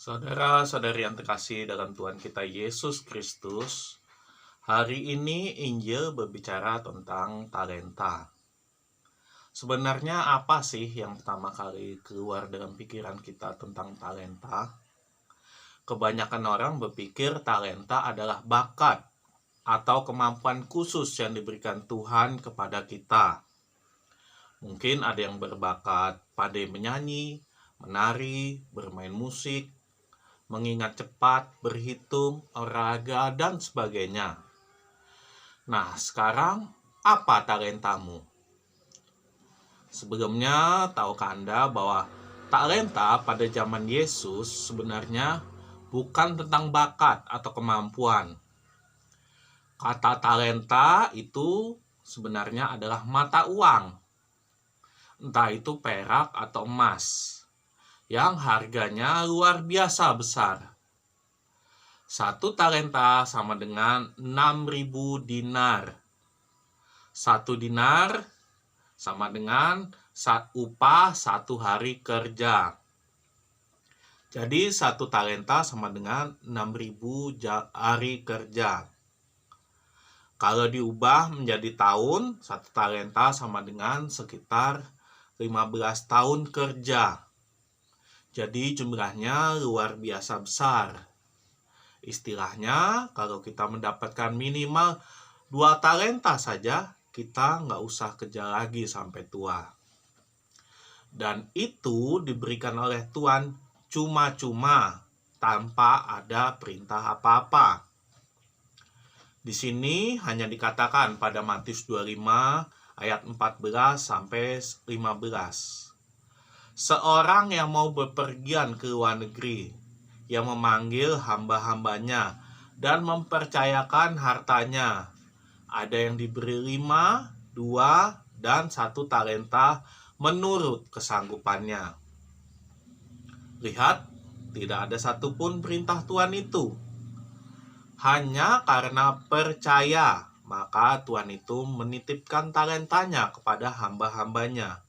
Saudara-saudari yang terkasih dalam Tuhan kita Yesus Kristus, hari ini Injil berbicara tentang talenta. Sebenarnya apa sih yang pertama kali keluar dalam pikiran kita tentang talenta? Kebanyakan orang berpikir talenta adalah bakat atau kemampuan khusus yang diberikan Tuhan kepada kita. Mungkin ada yang berbakat pandai menyanyi, menari, bermain musik, mengingat cepat, berhitung, olahraga, dan sebagainya. Nah, sekarang apa talentamu? Sebelumnya, tahukah Anda bahwa talenta pada zaman Yesus sebenarnya bukan tentang bakat atau kemampuan. Kata talenta itu sebenarnya adalah mata uang, entah itu perak atau emas, yang harganya luar biasa besar. Satu talenta sama dengan 6.000 dinar. Satu dinar sama dengan upah satu hari kerja. Jadi satu talenta sama dengan 6.000 hari kerja. Kalau diubah menjadi tahun, satu talenta sama dengan sekitar 15 tahun kerja. Jadi jumlahnya luar biasa besar. Istilahnya, kalau kita mendapatkan minimal 2 talenta saja, kita nggak usah kerja lagi sampai tua. Dan itu diberikan oleh Tuhan cuma-cuma, tanpa ada perintah apa-apa. Di sini hanya dikatakan pada Matius 25 ayat 14 sampai 15. Seorang yang mau bepergian ke luar negeri, yang memanggil hamba-hambanya dan mempercayakan hartanya. Ada yang diberi 5, 2, dan 1 talenta menurut kesanggupannya. Lihat, tidak ada satupun perintah Tuhan itu. Hanya karena percaya, maka Tuhan itu menitipkan talentanya kepada hamba-hambanya.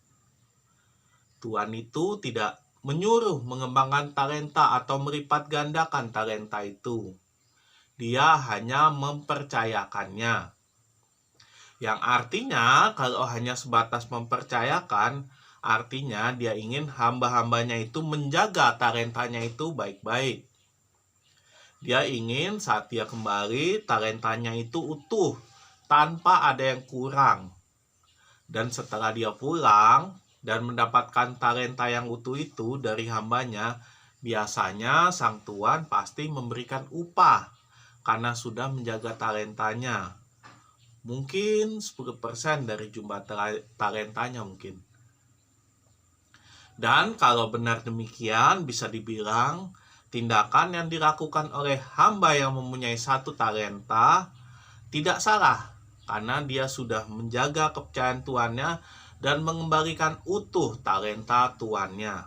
Tuhan itu tidak menyuruh mengembangkan talenta atau melipat gandakan talenta itu. Dia hanya mempercayakannya. Yang artinya kalau hanya sebatas mempercayakan, artinya dia ingin hamba-hambanya itu menjaga talentanya itu baik-baik. Dia ingin saat dia kembali, talentanya itu utuh, tanpa ada yang kurang. Dan setelah dia pulang dan mendapatkan talenta yang utuh itu dari hambanya, biasanya sang tuan pasti memberikan upah karena sudah menjaga talentanya. Mungkin 10% dari jumlah talentanya mungkin. Dan kalau benar demikian, bisa dibilang tindakan yang dilakukan oleh hamba yang mempunyai 1 talenta tidak salah, karena dia sudah menjaga kepercayaan tuannya dan mengembalikan utuh talenta tuannya.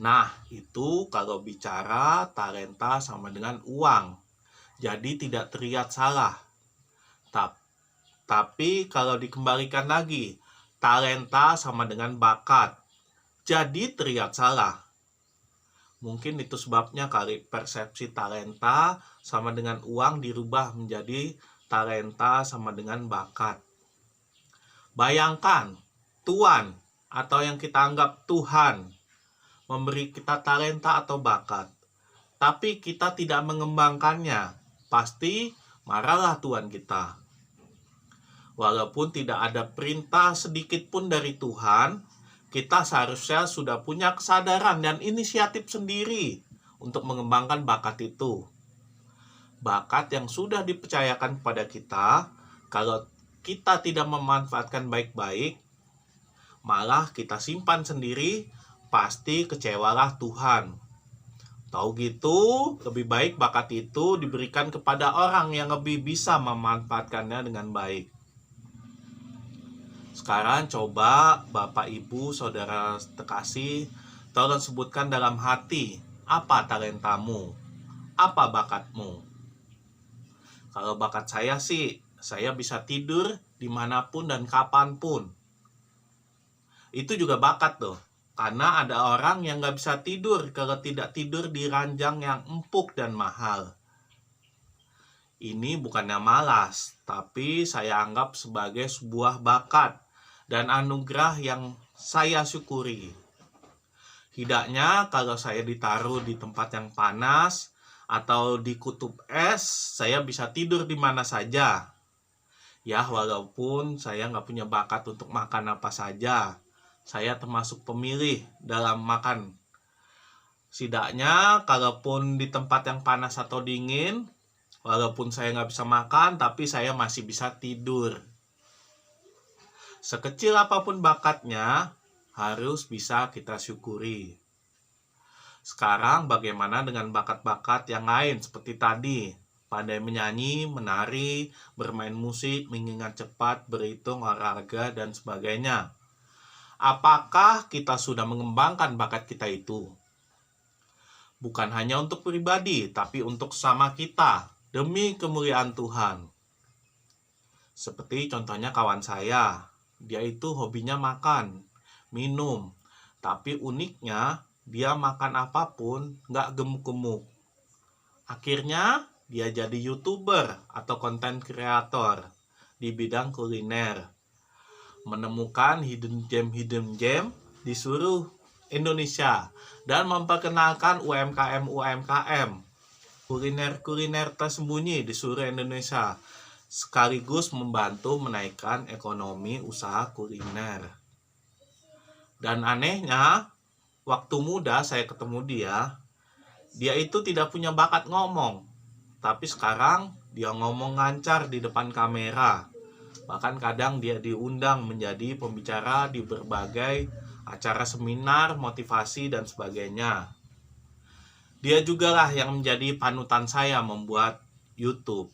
Nah, itu kalau bicara talenta sama dengan uang. Jadi tidak terlihat salah. Tapi kalau dikembalikan lagi, talenta sama dengan bakat. Jadi terlihat salah. Mungkin itu sebabnya kali persepsi talenta sama dengan uang dirubah menjadi talenta sama dengan bakat. Bayangkan, Tuhan atau yang kita anggap Tuhan memberi kita talenta atau bakat, tapi kita tidak mengembangkannya, pasti marahlah Tuhan kita. Walaupun tidak ada perintah sedikit pun dari Tuhan, kita seharusnya sudah punya kesadaran dan inisiatif sendiri untuk mengembangkan bakat itu. Bakat yang sudah dipercayakan kepada kita, kalau kita tidak memanfaatkan baik-baik, malah kita simpan sendiri, pasti kecewalah Tuhan. Tahu gitu, lebih baik bakat itu diberikan kepada orang yang lebih bisa memanfaatkannya dengan baik. Sekarang coba Bapak, Ibu, Saudara terkasih, tolong sebutkan dalam hati, apa talentamu? Apa bakatmu? Kalau bakat saya sih, saya bisa tidur dimanapun dan kapanpun. Itu juga bakat tuh. Karena ada orang yang nggak bisa tidur kalau tidak tidur di ranjang yang empuk dan mahal. Ini bukannya malas, tapi saya anggap sebagai sebuah bakat dan anugerah yang saya syukuri. Tidaknya kalau saya ditaruh di tempat yang panas atau di kutub es, saya bisa tidur di mana saja. Ya, walaupun saya nggak punya bakat untuk makan apa saja, saya termasuk pemilih dalam makan. Setidaknya, kalaupun di tempat yang panas atau dingin, walaupun saya nggak bisa makan, tapi saya masih bisa tidur. Sekecil apapun bakatnya, harus bisa kita syukuri. Sekarang bagaimana dengan bakat-bakat yang lain seperti tadi? Pandai menyanyi, menari, bermain musik, mengingat cepat, berhitung, olahraga, dan sebagainya. Apakah kita sudah mengembangkan bakat kita itu? Bukan hanya untuk pribadi, tapi untuk sama kita, demi kemuliaan Tuhan. Seperti contohnya kawan saya, dia itu hobinya makan, minum, tapi uniknya dia makan apapun nggak gemuk-gemuk. Akhirnya dia jadi YouTuber atau konten kreator di bidang kuliner. Menemukan hidden gem di seluruh Indonesia dan memperkenalkan UMKM kuliner tersembunyi di seluruh Indonesia, sekaligus membantu menaikkan ekonomi usaha kuliner. Dan anehnya, waktu muda saya ketemu dia itu tidak punya bakat ngomong, tapi sekarang dia ngomong lancar di depan kamera. Bahkan kadang dia diundang menjadi pembicara di berbagai acara seminar, motivasi, dan sebagainya. Dia juga lah yang menjadi panutan saya membuat YouTube.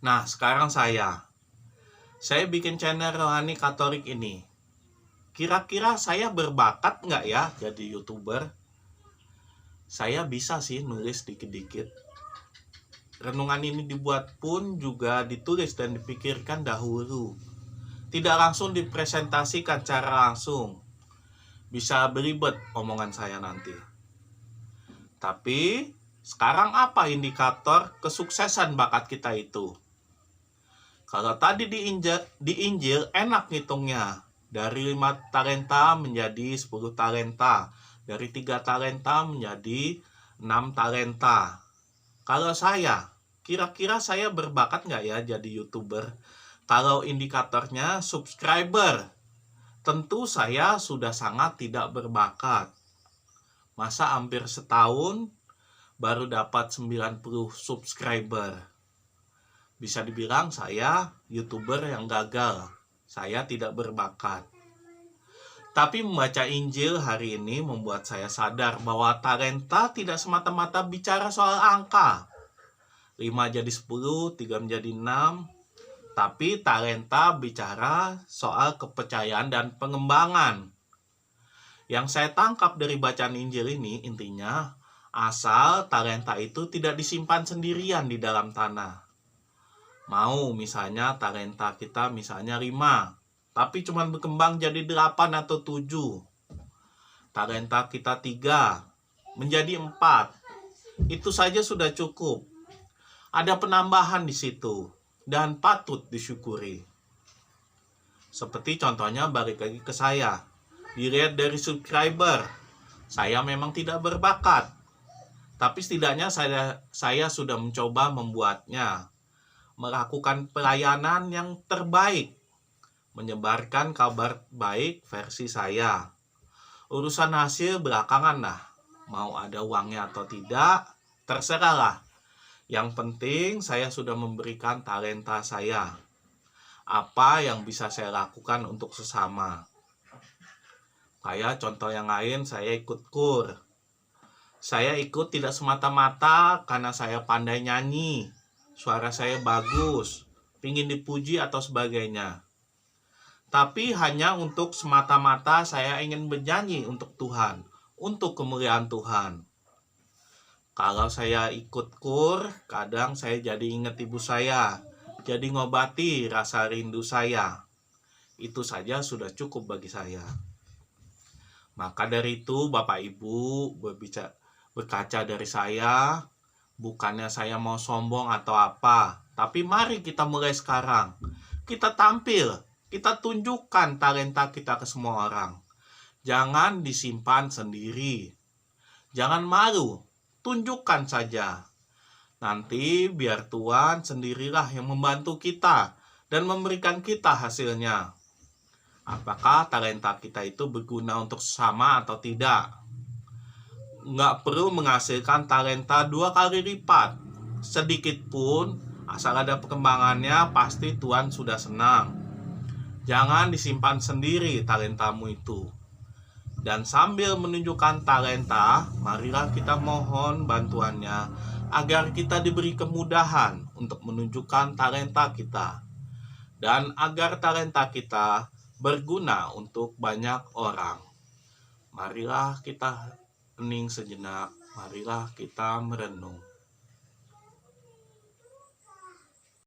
Nah, sekarang saya bikin channel Rohani Katolik ini. Kira-kira saya berbakat nggak ya jadi YouTuber? Saya bisa sih nulis dikit-dikit. Renungan ini dibuat pun juga ditulis dan dipikirkan dahulu. Tidak langsung dipresentasikan secara langsung. Bisa beribet omongan saya nanti. Tapi, sekarang apa indikator kesuksesan bakat kita itu? Kalau tadi di Injil enak ngitungnya. Dari 5 talenta menjadi 10 talenta. Dari 3 talenta menjadi 6 talenta. Kalau saya, kira-kira saya berbakat nggak ya jadi YouTuber? Kalau indikatornya subscriber, tentu saya sudah sangat tidak berbakat. Masa hampir setahun baru dapat 90 subscriber. Bisa dibilang saya YouTuber yang gagal. Saya tidak berbakat. Tapi membaca Injil hari ini membuat saya sadar bahwa talenta tidak semata-mata bicara soal angka. 5 jadi 10, 3 menjadi 6. Tapi talenta bicara soal kepercayaan dan pengembangan. Yang saya tangkap dari bacaan Injil ini intinya, asal talenta itu tidak disimpan sendirian di dalam tanah. Mau misalnya talenta kita misalnya 5. Tapi cuma berkembang jadi 8 atau 7. Talenta kita 3 menjadi 4. Itu saja sudah cukup. Ada penambahan di situ dan patut disyukuri. Seperti contohnya balik lagi ke saya. Dilihat dari subscriber, saya memang tidak berbakat. Tapi setidaknya saya sudah mencoba membuatnya. Melakukan pelayanan yang terbaik. Menyebarkan kabar baik versi saya. Urusan hasil belakangan lah. Mau ada uangnya atau tidak, terserahlah. Yang penting saya sudah memberikan talenta saya. Apa yang bisa saya lakukan untuk sesama. Kayak contoh yang lain, saya ikut KUR. Saya ikut tidak semata-mata karena saya pandai nyanyi. Suara saya bagus, pingin dipuji atau sebagainya. Tapi hanya untuk semata-mata saya ingin bernyanyi untuk Tuhan, untuk kemuliaan Tuhan. Kalau saya ikut KUR, kadang saya jadi ingat ibu saya, jadi ngobati rasa rindu saya. Itu saja sudah cukup bagi saya. Maka dari itu Bapak Ibu berkaca dari saya, bukannya saya mau sombong atau apa, tapi mari kita mulai sekarang. Kita tampil, kita tunjukkan talenta kita ke semua orang. Jangan disimpan sendiri. Jangan malu, tunjukkan saja. Nanti biar Tuhan sendirilah yang membantu kita dan memberikan kita hasilnya. Apakah talenta kita itu berguna untuk sesama atau tidak? Nggak perlu menghasilkan talenta 2 kali lipat. Sedikit pun, asal ada perkembangannya, pasti Tuhan sudah senang. Jangan disimpan sendiri talentamu itu. Dan sambil menunjukkan talenta, marilah kita mohon bantuannya agar kita diberi kemudahan untuk menunjukkan talenta kita. Dan agar talenta kita berguna untuk banyak orang. Marilah kita hening sejenak, marilah kita merenung.